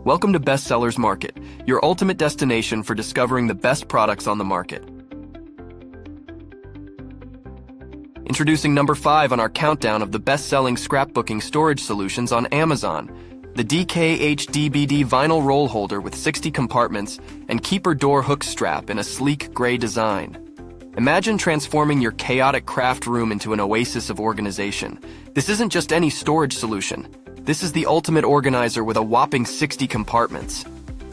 Welcome to Bestsellers Market, your ultimate destination for discovering the best products on the market. Introducing number 5 on our countdown of the best-selling scrapbooking storage solutions on Amazon, the DKH-DBD vinyl roll holder with 60 compartments and keeper door hook strap in a sleek gray design. Imagine transforming your chaotic craft room into an oasis of organization. This isn't just any storage solution. This is the ultimate organizer with a whopping 60 compartments.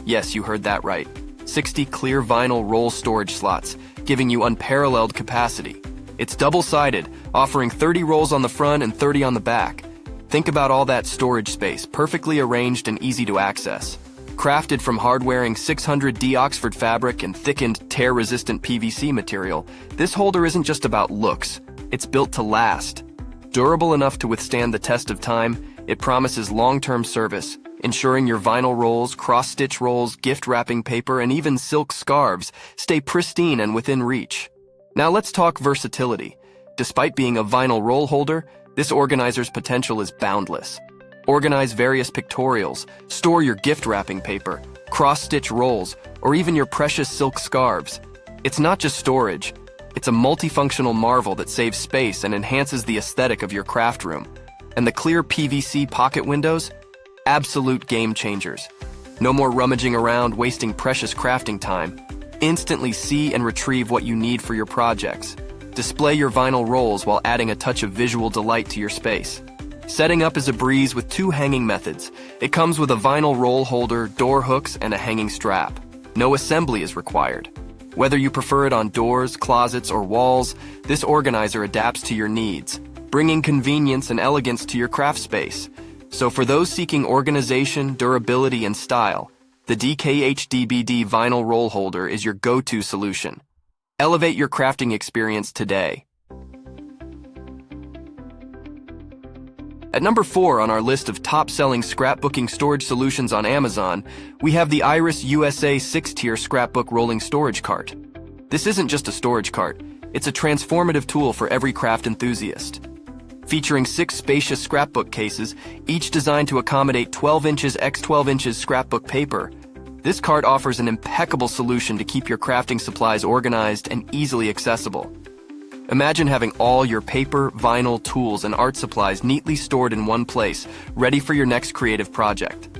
Yes, you heard that right. 60 clear vinyl roll storage slots, giving you unparalleled capacity. It's double-sided, offering 30 rolls on the front and 30 on the back. Think about all that storage space, perfectly arranged and easy to access. Crafted from hard-wearing 600D Oxford fabric and thickened, tear-resistant PVC material, this holder isn't just about looks. It's built to last. Durable enough to withstand the test of time, it promises long-term service, ensuring your vinyl rolls, cross-stitch rolls, gift wrapping paper, and even silk scarves stay pristine and within reach. Now let's talk versatility. Despite being a vinyl roll holder, this organizer's potential is boundless. Organize various pictorials, store your gift wrapping paper, cross-stitch rolls, or even your precious silk scarves. It's not just storage. It's a multifunctional marvel that saves space and enhances the aesthetic of your craft room. And the clear PVC pocket windows? Absolute game changers. No more rummaging around, wasting precious crafting time. Instantly see and retrieve what you need for your projects. Display your vinyl rolls while adding a touch of visual delight to your space. Setting up is a breeze with 2 hanging methods. It comes with a vinyl roll holder, door hooks, and a hanging strap. No assembly is required. Whether you prefer it on doors, closets, or walls, this organizer adapts to your needs, bringing convenience and elegance to your craft space. So for those seeking organization, durability, and style, the DKH-DBD vinyl roll holder is your go-to solution. Elevate your crafting experience today. At number 4 on our list of top-selling scrapbooking storage solutions on Amazon, we have the Iris USA 6-tier scrapbook rolling storage cart. This isn't just a storage cart, it's a transformative tool for every craft enthusiast. Featuring 6 spacious scrapbook cases, each designed to accommodate 12 inches x 12 inches scrapbook paper, this cart offers an impeccable solution to keep your crafting supplies organized and easily accessible. Imagine having all your paper, vinyl, tools, and art supplies neatly stored in one place, ready for your next creative project.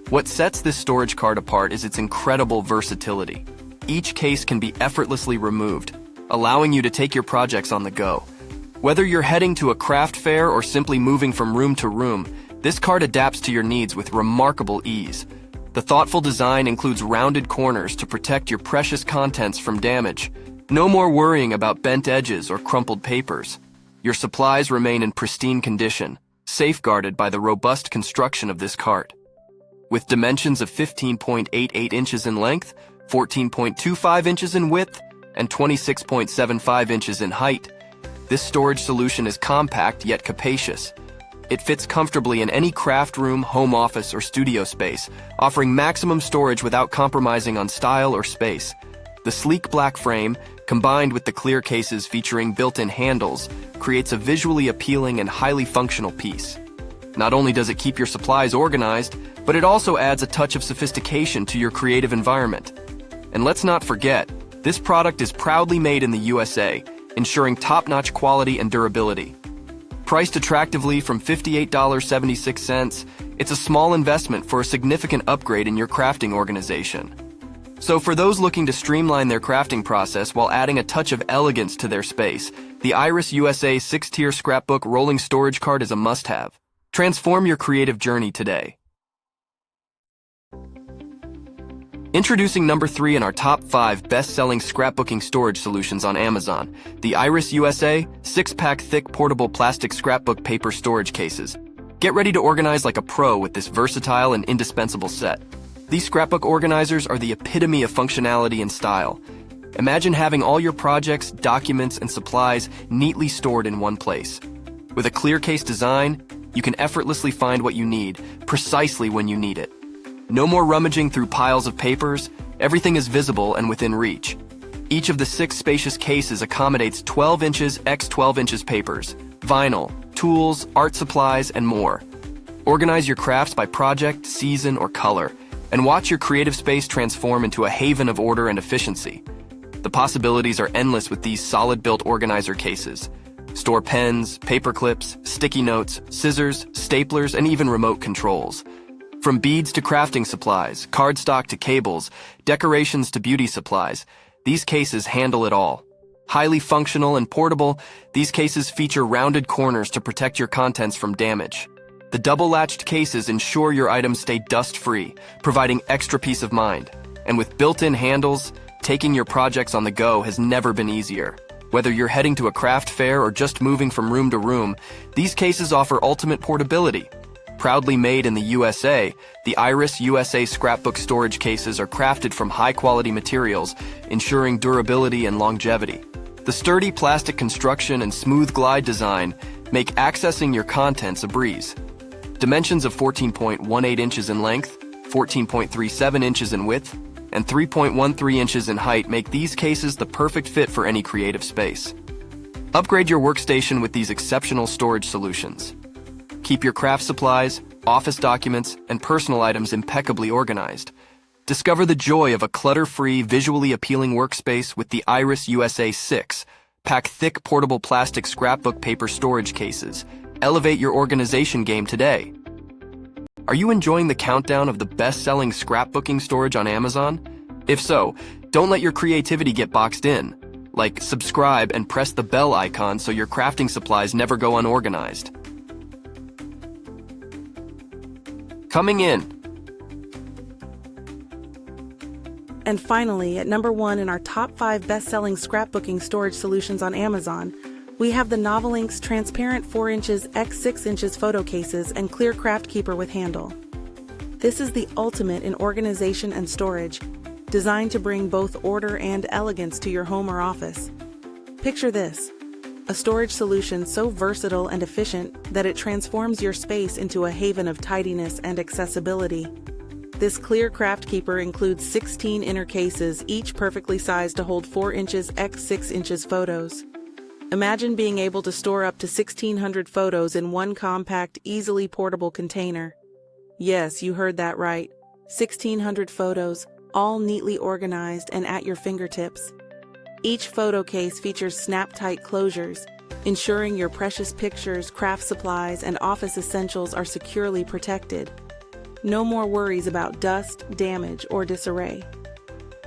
What sets this storage cart apart is its incredible versatility. Each case can be effortlessly removed, allowing you to take your projects on the go. Whether you're heading to a craft fair or simply moving from room to room, this cart adapts to your needs with remarkable ease. The thoughtful design includes rounded corners to protect your precious contents from damage. No more worrying about bent edges or crumpled papers. Your supplies remain in pristine condition, safeguarded by the robust construction of this cart. With dimensions of 15.88 inches in length, 14.25 inches in width, and 26.75 inches in height, this storage solution is compact yet capacious. It fits comfortably in any craft room, home office, or studio space, offering maximum storage without compromising on style or space. The sleek black frame, combined with the clear cases featuring built-in handles, creates a visually appealing and highly functional piece. Not only does it keep your supplies organized, but it also adds a touch of sophistication to your creative environment. And let's not forget, this product is proudly made in the USA, ensuring top-notch quality and durability. Priced attractively from $58.76, it's a small investment for a significant upgrade in your crafting organization. So for those looking to streamline their crafting process while adding a touch of elegance to their space, the Iris USA 6-tier scrapbook rolling storage cart is a must-have. Transform your creative journey today. Introducing number 3 in our top 5 best-selling scrapbooking storage solutions on Amazon, the Iris USA 6-pack thick portable plastic scrapbook paper storage cases. Get ready to organize like a pro with this versatile and indispensable set. These scrapbook organizers are the epitome of functionality and style. Imagine having all your projects, documents, and supplies neatly stored in one place. With a clear case design, you can effortlessly find what you need, precisely when you need it. No more rummaging through piles of papers, everything is visible and within reach. Each of the 6 spacious cases accommodates 12 inches x 12 inches papers, vinyl, tools, art supplies, and more. Organize your crafts by project, season, or color, and watch your creative space transform into a haven of order and efficiency. The possibilities are endless with these solid-built organizer cases. Store pens, paper clips, sticky notes, scissors, staplers, and even remote controls. From beads to crafting supplies, cardstock to cables, decorations to beauty supplies, these cases handle it all. Highly functional and portable, these cases feature rounded corners to protect your contents from damage. The double-latched cases ensure your items stay dust-free, providing extra peace of mind. And with built-in handles, taking your projects on the go has never been easier. Whether you're heading to a craft fair or just moving from room to room, these cases offer ultimate portability. Proudly made in the USA, the Iris USA scrapbook storage cases are crafted from high-quality materials, ensuring durability and longevity. The sturdy plastic construction and smooth glide design make accessing your contents a breeze. Dimensions of 14.18 inches in length, 14.37 inches in width, and 3.13 inches in height make these cases the perfect fit for any creative space. Upgrade your workstation with these exceptional storage solutions. Keep your craft supplies, office documents, and personal items impeccably organized. Discover the joy of a clutter-free, visually appealing workspace with the Iris USA 6. Pack thick, portable plastic scrapbook paper storage cases. Elevate your organization game today. Are you enjoying the countdown of the best-selling scrapbooking storage on Amazon? If so, don't let your creativity get boxed in. Like, subscribe and press the bell icon so your crafting supplies never go unorganized. Coming in. And finally, at number 1 in our top 5 best-selling scrapbooking storage solutions on Amazon, we have the Novelinks transparent 4 inches x 6 inches photo cases and clear craft keeper with handle. This is the ultimate in organization and storage, designed to bring both order and elegance to your home or office. Picture this, a storage solution so versatile and efficient that it transforms your space into a haven of tidiness and accessibility. This clear craft keeper includes 16 inner cases, each perfectly sized to hold 4 inches x 6 inches photos. Imagine being able to store up to 1,600 photos in one compact, easily portable container. Yes, you heard that right. 1,600 photos, all neatly organized and at your fingertips. Each photo case features snap-tight closures, ensuring your precious pictures, craft supplies, and office essentials are securely protected. No more worries about dust, damage, or disarray.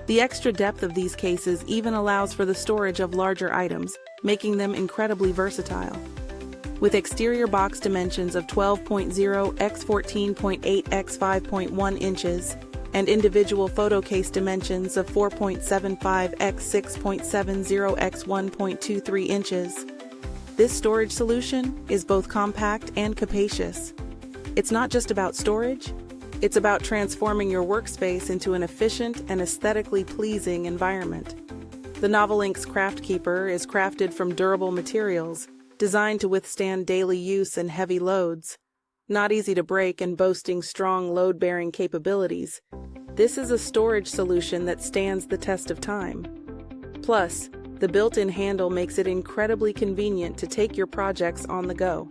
The extra depth of these cases even allows for the storage of larger items, making them incredibly versatile. With exterior box dimensions of 12.0 x 14.8 x 5.1 inches and individual photo case dimensions of 4.75 x 6.70 x 1.23 inches, this storage solution is both compact and capacious. It's not just about storage, it's about transforming your workspace into an efficient and aesthetically pleasing environment. The Novelinks Craft Keeper is crafted from durable materials, designed to withstand daily use and heavy loads. Not easy to break and boasting strong load-bearing capabilities, this is a storage solution that stands the test of time. Plus, the built-in handle makes it incredibly convenient to take your projects on the go.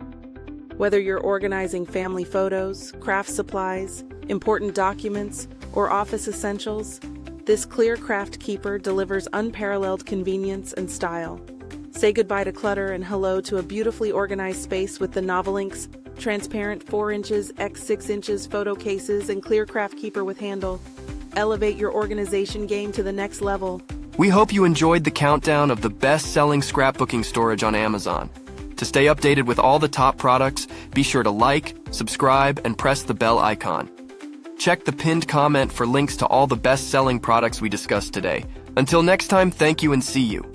Whether you're organizing family photos, craft supplies, important documents, or office essentials, this clear craft keeper delivers unparalleled convenience and style. Say goodbye to clutter and hello to a beautifully organized space with the Novelinks transparent 4 inches x 6 inches photo cases and clear craft keeper with handle. Elevate your organization game to the next level. We hope you enjoyed the countdown of the best-selling scrapbooking storage on Amazon. To stay updated with all the top products, be sure to like, subscribe, and press the bell icon. Check the pinned comment for links to all the best-selling products we discussed today. Until next time, thank you and see you.